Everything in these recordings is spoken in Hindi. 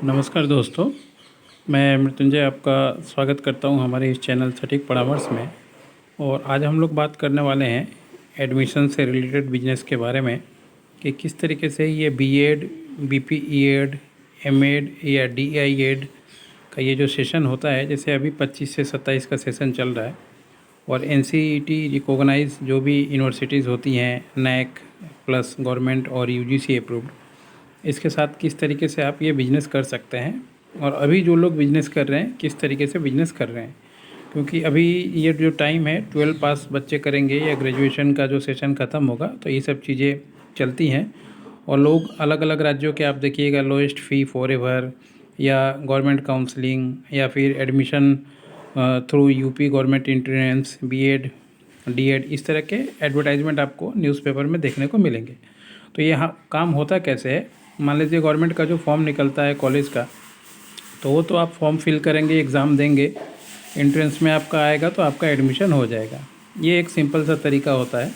नमस्कार दोस्तों, मैं मृत्युंजय आपका स्वागत करता हूं हमारे इस चैनल सटीक परामर्श में। और आज हम लोग बात करने वाले हैं एडमिशन से रिलेटेड बिजनेस के बारे में कि किस तरीके से ये बीएड, बीपीईएड, एमएड या डीआईएड का ये जो सेशन होता है, जैसे अभी 25 से 27 का सेशन चल रहा है, और एनसीईटी रिकॉग्नाइज जो भी यूनिवर्सिटीज़ होती हैं, नैक प्लस गवर्नमेंट और यूजीसी अप्रूव्ड, इसके साथ किस तरीके से आप ये बिज़नेस कर सकते हैं, और अभी जो लोग बिज़नेस कर रहे हैं किस तरीके से बिज़नेस कर रहे हैं। क्योंकि अभी ये जो टाइम है 12 पास बच्चे करेंगे या ग्रेजुएशन का जो सेशन ख़त्म होगा, तो ये सब चीज़ें चलती हैं। और लोग अलग अलग राज्यों के आप देखिएगा लोएस्ट फ़ी फॉरएवर या गवर्नमेंट काउंसलिंग या फिर admission through UP government entrance, BEd, DEd, इस तरह के एडवर्टाइजमेंट आपको न्यूज़पेपर में देखने को मिलेंगे। तो ये काम होता कैसे है, मान लीजिए गवर्नमेंट का जो फॉर्म निकलता है कॉलेज का, तो वो तो आप फॉर्म फिल करेंगे, एग्ज़ाम देंगे, एंट्रेंस में आपका आएगा तो आपका एडमिशन हो जाएगा। ये एक सिंपल सा तरीका होता है।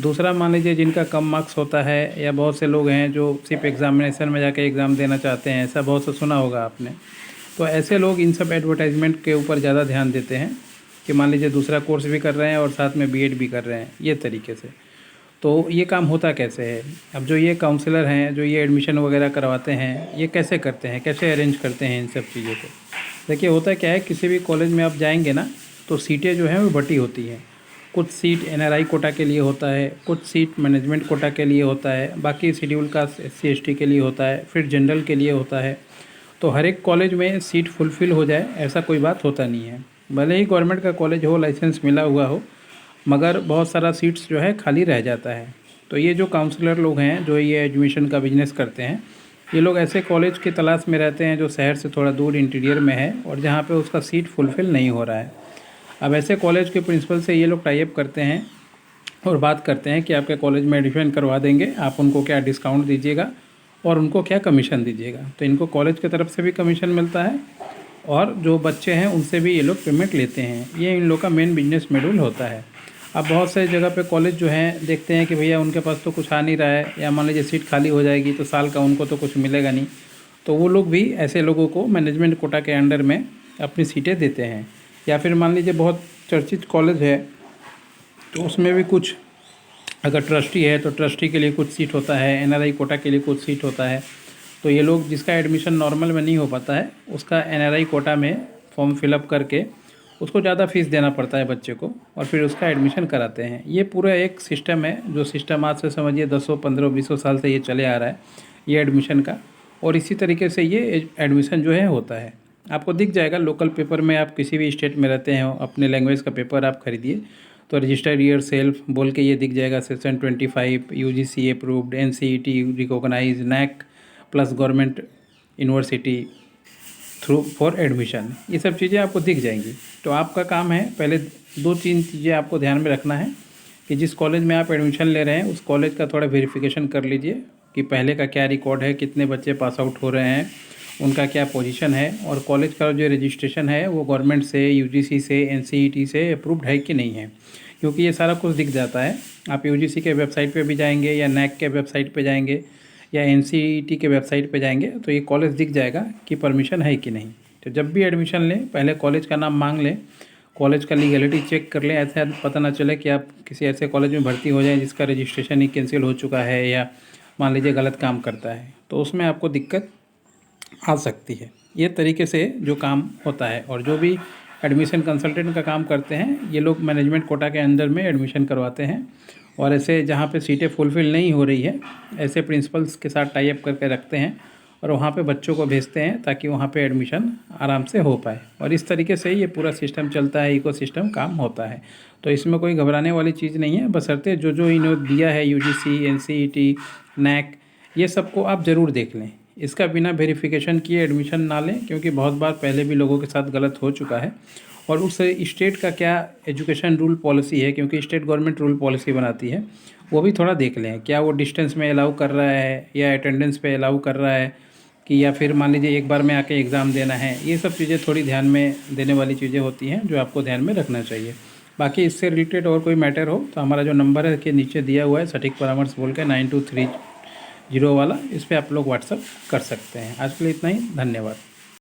दूसरा, मान लीजिए जिनका कम मार्क्स होता है या बहुत से लोग हैं जो सिर्फ एग्ज़ामिनेशन में जाके एग्ज़ाम देना चाहते हैं, ऐसा बहुत सा सुना होगा आपने। तो ऐसे लोग इन सब एडवर्टाइजमेंट के ऊपर ज़्यादा ध्यान देते हैं कि मान लीजिए दूसरा कोर्स भी कर रहे हैं और साथ में बीएड भी कर रहे हैं, ये तरीके से। तो ये काम होता कैसे है? अब जो ये काउंसलर हैं, जो ये एडमिशन वगैरह करवाते हैं, ये कैसे करते हैं, कैसे अरेंज करते हैं इन सब चीज़ों को? देखिए, होता क्या है, किसी भी कॉलेज में आप जाएंगे ना, तो सीटें जो हैं वो बटी होती हैं। कुछ सीट एनआरआई कोटा के लिए होता है, कुछ सीट मैनेजमेंट कोटा के लिए होता है, बाकी शेड्यूल कास्ट एससी एसटी के लिए होता है, फिर जनरल के लिए होता है। तो हर एक कॉलेज में सीट फुलफ़िल हो जाए ऐसा कोई बात होता नहीं है। भले ही गवर्नमेंट का कॉलेज हो, लाइसेंस मिला हुआ हो, मगर बहुत सारा सीट्स जो है खाली रह जाता है। तो ये जो काउंसलर लोग हैं जो ये एडमिशन का बिज़नेस करते हैं, ये लोग ऐसे कॉलेज की तलाश में रहते हैं जो शहर से थोड़ा दूर इंटीरियर में है और जहाँ पे उसका सीट फुलफ़िल नहीं हो रहा है। अब ऐसे कॉलेज के प्रिंसिपल से ये लोग टाई अप करते हैं और बात करते हैं कि आपके कॉलेज में एडमिशन करवा देंगे, आप उनको क्या डिस्काउंट दीजिएगा और उनको क्या कमीशन दीजिएगा। तो इनको कॉलेज की तरफ से भी कमीशन मिलता है और जो बच्चे हैं उनसे भी ये लोग पेमेंट लेते हैं। ये इन लोग का मेन बिजनेस मॉड्यूल होता है। अब बहुत सारी जगह पे कॉलेज जो हैं देखते हैं कि भैया उनके पास तो कुछ आ नहीं रहा है, या मान लीजिए सीट खाली हो जाएगी तो साल का उनको तो कुछ मिलेगा नहीं, तो वो लोग भी ऐसे लोगों को मैनेजमेंट कोटा के अंडर में अपनी सीटें देते हैं। या फिर मान लीजिए बहुत चर्चित कॉलेज है तो उसमें भी कुछ, अगर ट्रस्टी है तो ट्रस्टी के लिए कुछ सीट होता है, एनआरआई कोटा के लिए कुछ सीट होता है। तो ये लोग जिसका एडमिशन नॉर्मल में नहीं हो पाता है, उसका एनआरआई कोटा में फॉर्म फिलअप करके उसको ज़्यादा फीस देना पड़ता है बच्चे को, और फिर उसका एडमिशन कराते हैं। ये पूरा एक सिस्टम है, जो सिस्टम आज से समझिए 10, 15, 20 साल से ये चले आ रहा है, ये एडमिशन का। और इसी तरीके से ये एडमिशन जो है होता है। आपको दिख जाएगा लोकल पेपर में, आप किसी भी स्टेट में रहते हैं, अपने लैंग्वेज का पेपर आप खरीदिए तो रजिस्टर्ड ईयर सेल्फ बोल के ये दिख जाएगा, section 25, UGC approved, NCET recognise, NAAC plus government university through for admission, ये सब चीज़ें आपको दिख जाएंगी। तो आपका काम है, पहले 2-3 चीज़ें आपको ध्यान में रखना है कि जिस कॉलेज में आप एडमिशन ले रहे हैं उस कॉलेज का थोड़ा वेरिफिकेशन कर लीजिए कि पहले का क्या रिकॉर्ड है, कितने बच्चे पास आउट हो रहे हैं, उनका क्या पोजीशन है, और कॉलेज का जो रजिस्ट्रेशन है वो गवर्नमेंट से, यूजीसी से, एनसीईटी से अप्रूव्ड है कि नहीं है। क्योंकि ये सारा कुछ दिख जाता है। आप यूजीसी के वेबसाइट पे भी जाएंगे या नैक के वेबसाइट पे जाएंगे या एनसीईटी के वेबसाइट पे जाएंगे तो ये कॉलेज दिख जाएगा कि परमिशन है कि नहीं। तो जब भी एडमिशन लें पहले कॉलेज का नाम मांग लें, कॉलेज का लीगलिटी चेक कर लें। ऐसा पता ना चले कि आप किसी ऐसे कॉलेज में भर्ती हो जाएं जिसका रजिस्ट्रेशन ही कैंसिल हो चुका है या मान लीजिए गलत काम करता है, तो उसमें आपको दिक्कत आ सकती है। ये तरीके से जो काम होता है। और जो भी एडमिशन कंसल्टेंट का काम करते हैं, ये लोग मैनेजमेंट कोटा के अंदर में एडमिशन करवाते हैं, और ऐसे जहाँ पे सीटें फुलफ़िल नहीं हो रही है ऐसे प्रिंसिपल्स के साथ टाई अप करके रखते हैं और वहाँ पे बच्चों को भेजते हैं ताकि वहाँ पे एडमिशन आराम से हो पाए। और इस तरीके से ये पूरा सिस्टम चलता है, इकोसिस्टम काम होता है। तो इसमें कोई घबराने वाली चीज़ नहीं है, बशर्ते जो जो इन्होंने दिया है यूजीसी, एनसीईटी, नैक, ये सबको आप ज़रूर देख लें। इसका बिना वेरिफिकेशन किए एडमिशन ना लें, क्योंकि बहुत बार पहले भी लोगों के साथ गलत हो चुका है। और उस स्टेट का क्या एजुकेशन रूल पॉलिसी है, क्योंकि स्टेट गवर्नमेंट रूल पॉलिसी बनाती है, वो भी थोड़ा देख लें। क्या वो डिस्टेंस में अलाउ कर रहा है या अटेंडेंस पे अलाउ कर रहा है, कि या फिर मान लीजिए एक बार में आके एग्ज़ाम देना है। ये सब चीज़ें थोड़ी ध्यान में देने वाली चीज़ें होती हैं जो आपको ध्यान में रखना चाहिए। बाकी इससे रिलेटेड और कोई मैटर हो तो हमारा जो नंबर है के नीचे दिया हुआ है, सटीक परामर्श बोल के, जीरो वाला, इस पर आप लोग व्हाट्सअप कर सकते हैं। आज के लिए इतना ही, धन्यवाद।